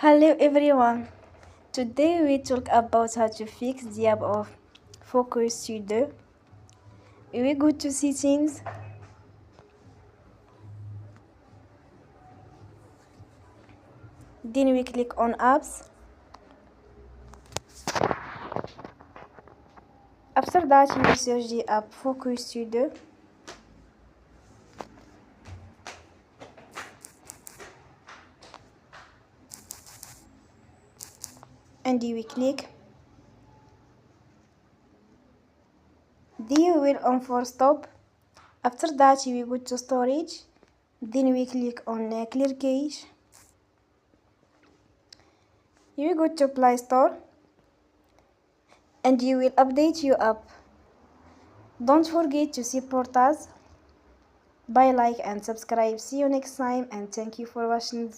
Hello everyone. Today we talk about how to fix the app of Focus Studio. We go to settings. Then we click on apps. After that you search the app Focus Studio. And you will click. Then you will on for stop. After that you will go to storage. Then we click on clear cache. You will go to Play Store. And you will update your app. Don't forget to support us. Bye, like and subscribe. See you next time and thank you for watching.